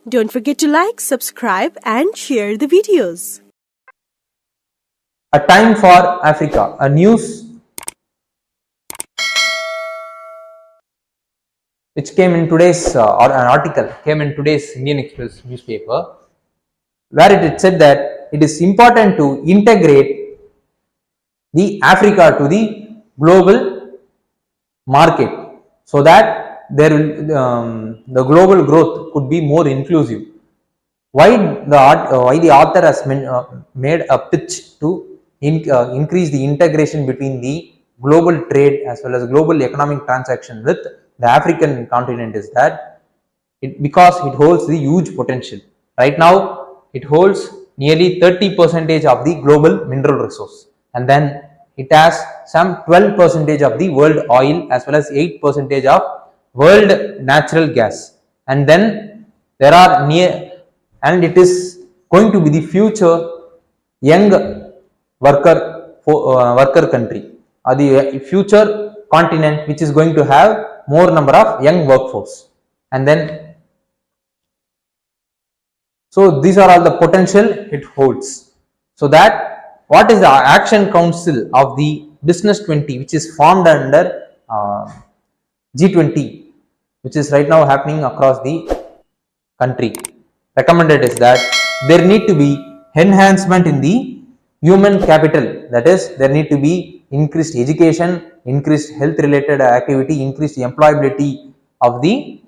Don't forget to like, subscribe and share the videos. A time for Africa, a news which came in today's or an article came in today's Indian Express newspaper, where it said that it is important to integrate the Africa to the global market so that there will, the global growth could be more inclusive. Why the author has made a pitch to increase the integration between the global trade as well as global economic transaction with the African continent is that because it holds the huge potential. Right now it holds nearly 30% of the global mineral resource, and then it has some 12% of the world oil as well as 8% of world natural gas, and then there are and it is going to be the future young worker country or the future continent which is going to have more number of young workforce. And then so these are all the potential it holds. So that what is the action council of the business 20 which is formed under G20, which is right now happening across the country, recommended is that there need to be enhancement in the human capital, that is there need to be increased education, increased health related activity, increased employability of the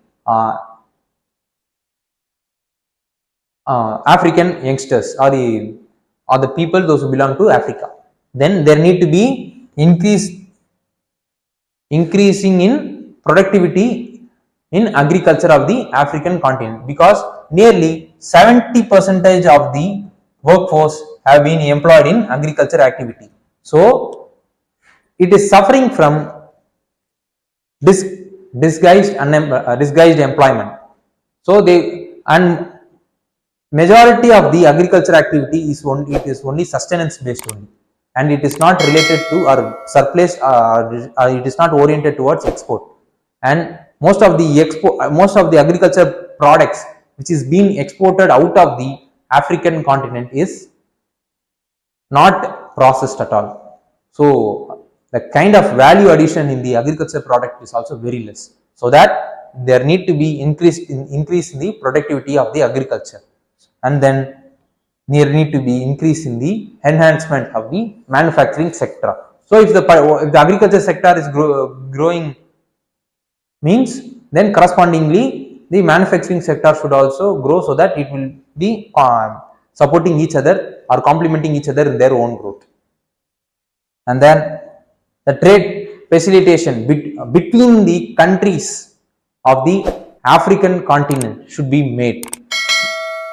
African youngsters or the people those who belong to Africa. Then there need to be increasing in productivity in agriculture of the African continent, because nearly 70% of the workforce have been employed in agriculture activity. So it is suffering from disguised employment. So majority of the agriculture activity is only sustenance based only, and it is not related to or surplus it is not oriented towards export. And most of the agriculture products which is being exported out of the African continent is not processed at all. So the kind of value addition in the agriculture product is also very less. So that there need to be increase in the productivity of the agriculture, and then there need to be increase in the enhancement of the manufacturing sector. So if the agriculture sector is growing means, then correspondingly the manufacturing sector should also grow, so that it will be supporting each other or complementing each other in their own growth. And then the trade facilitation between the countries of the African continent should be made,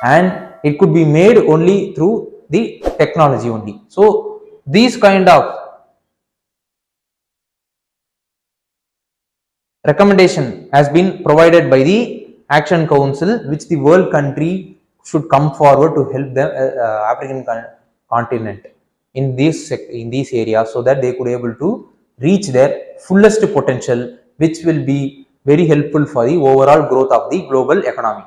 and it could be made only through the technology only. So these kind of recommendation has been provided by the Action Council, which the world country should come forward to help the African continent in these areas, so that they could able to reach their fullest potential, which will be very helpful for the overall growth of the global economy.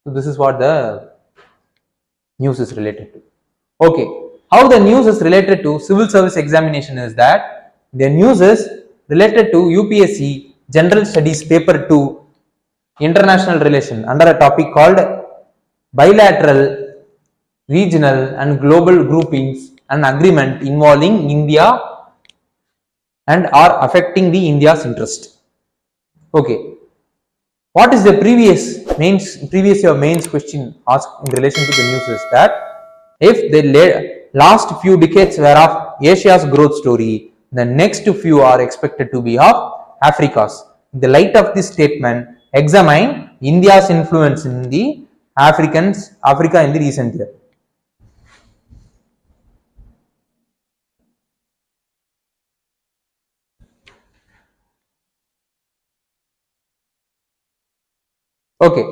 So this is what the news is related to. Okay, how the news is related to civil service examination is that the news is related to UPSC General Studies Paper 2 International Relation under a topic called Bilateral, Regional and Global Groupings and Agreement involving India and are affecting the India's interest. Okay, what is the previous year mains question asked in relation to the news is that if the last few decades were of Asia's growth story, the next few are expected to be of Africa's. In the light of this statement, examine India's influence in the Africa in the recent year. Okay,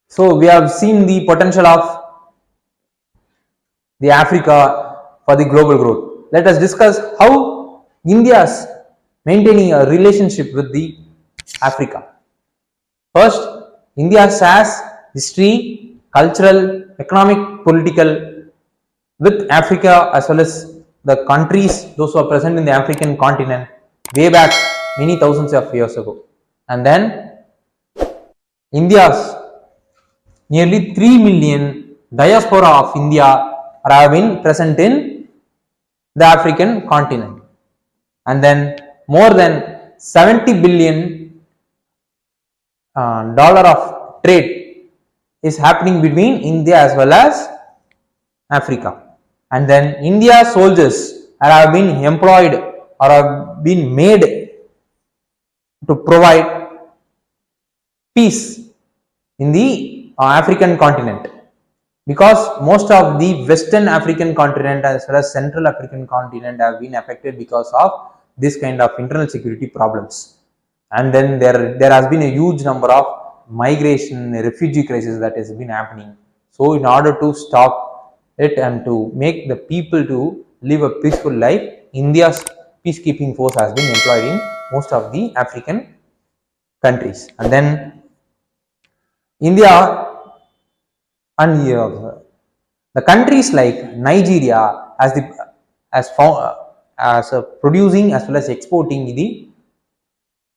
so we have seen the potential of the Africa for the global growth. Let us discuss how India is maintaining a relationship with the Africa. First, India has history, cultural, economic, political with Africa as well as the countries, those who are present in the African continent way back many thousands of years ago. And then India's nearly 3 million diaspora of India have been present in the African continent. And then more than 70 billion dollar of trade is happening between India as well as Africa. And then India soldiers have been employed or have been made to provide peace in the African continent, because most of the Western African continent as well as Central African continent have been affected because of this kind of internal security problems. And then there has been a huge number of migration, refugee crisis that has been happening. So in order to stop it and to make the people to live a peaceful life, India's peacekeeping force has been employed in most of the African countries. And then India and the countries like Nigeria as producing as well as exporting the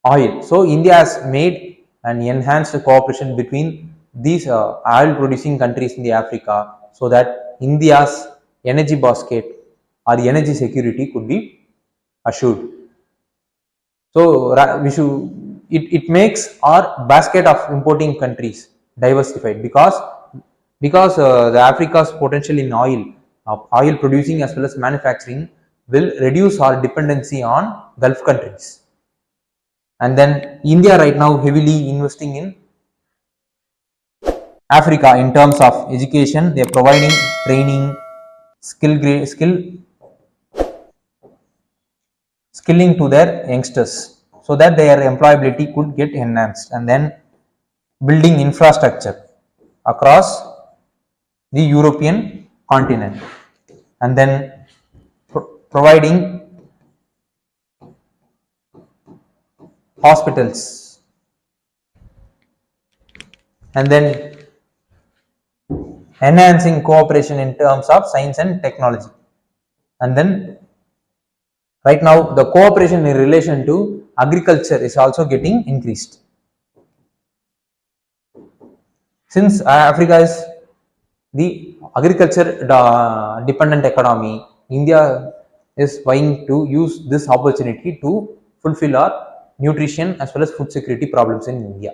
oil. So India has made an enhanced cooperation between these oil producing countries in the Africa, so that India's energy basket or the energy security could be assured. So it makes our basket of importing countries diversified, because the Africa's potential in oil producing as well as manufacturing will reduce our dependency on Gulf countries. And then India right now heavily investing in Africa in terms of education. They are providing training, skilling to their youngsters, so that their employability could get enhanced. And then building infrastructure across the European continent, and then providing hospitals, and then enhancing cooperation in terms of science and technology. And then right now the cooperation in relation to agriculture is also getting increased. Since Africa is the agriculture dependent economy, India is vying to use this opportunity to fulfill our nutrition as well as food security problems in India.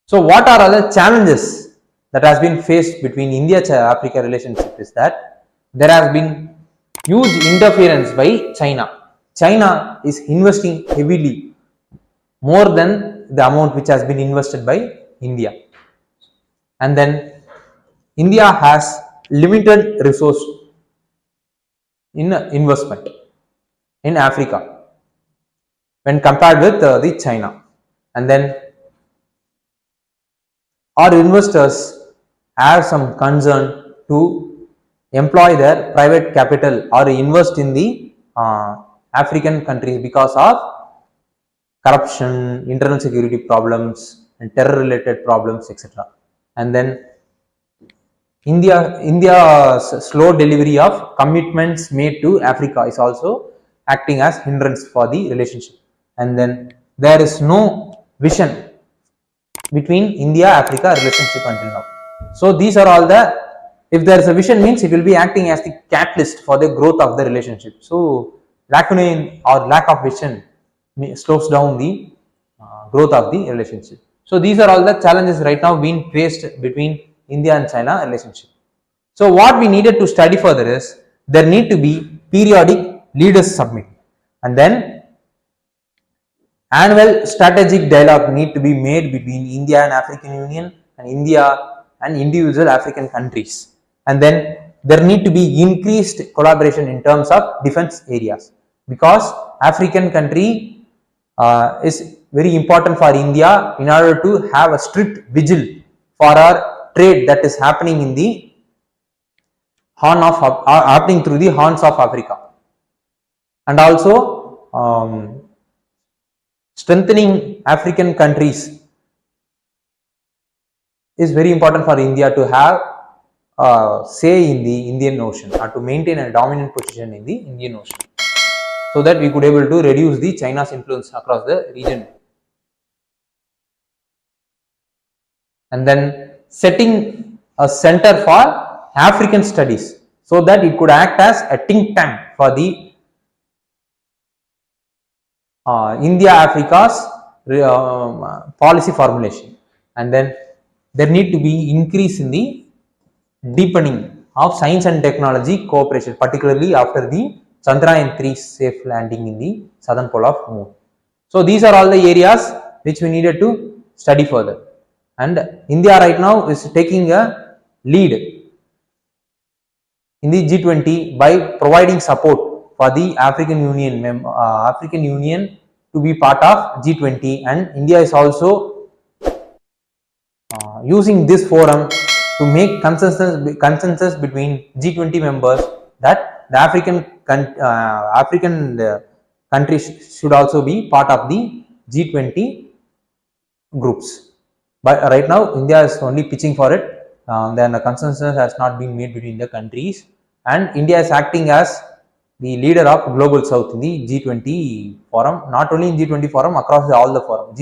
So what are other challenges that has been faced between India-Africa relationship is that there has been huge interference by China. China is investing heavily, more than the amount which has been invested by India. And then India has limited resource in investment in Africa when compared with the China. And then our investors have some concern to employ their private capital or invest in the African countries because of corruption, internal security problems, and terror related problems, etc. And then India's slow delivery of commitments made to Africa is also acting as hindrance for the relationship. And then there is no vision between India-Africa relationship until now. So these are all if there is a vision, means it will be acting as the catalyst for the growth of the relationship. So lacunae or lack of vision slows down the growth of the relationship. So these are all the challenges right now being faced between India and China relationship. So what we needed to study further is there need to be periodic leaders summit, and then annual strategic dialogue need to be made between India and African Union and India and individual African countries. And then there need to be increased collaboration in terms of defense areas, because African country is very important for India in order to have a strict vigil for our trade that is happening in the happening through the horns of Africa. And also strengthening African countries is very important for India to have say in the Indian Ocean, or to maintain a dominant position in the Indian Ocean, so that we could able to reduce the China's influence across the region. And then setting a center for African studies, so that it could act as a think tank for the India-Africa's policy formulation. And then there need to be increase in the deepening of science and technology cooperation, particularly after the Chandrayaan-3 safe landing in the southern pole of Moon. So these are all the areas which we needed to study further. And India right now is taking a lead in the G20 by providing support for the African Union to be part of G20, and India is also using this forum to make consensus between G20 members that the African countries should also be part of the G20 groups. But right now India is only pitching for it. Then a consensus has not been made between the countries, and India is acting as the leader of Global South in the G20 forum, not only in G20 forum, across all the forum.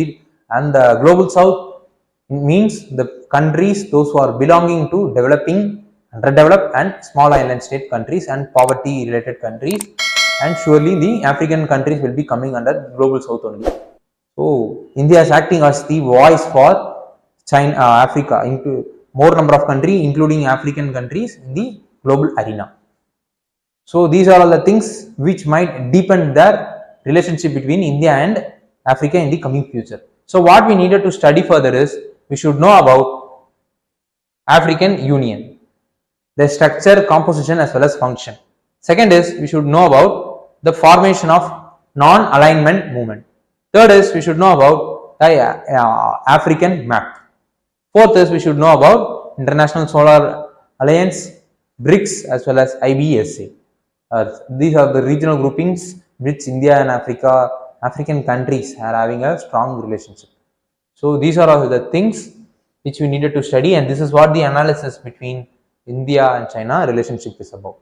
And the Global South means the countries, those who are belonging to developing, underdeveloped and small island state countries and poverty related countries, and surely the African countries will be coming under Global South only. So India is acting as the voice for China, Africa, into more number of countries, including African countries, in the global arena. So these are all the things which might deepen their relationship between India and Africa in the coming future. So what we needed to study further is, we should know about African Union, their structure, composition as well as function. Second is, we should know about the formation of non-alignment movement. Third is, we should know about the African map. Fourth is, we should know about International Solar Alliance, BRICS as well as IBSA. These are the regional groupings which India and African countries are having a strong relationship. So these are all the things which we needed to study, and this is what the analysis between India and China relationship is about.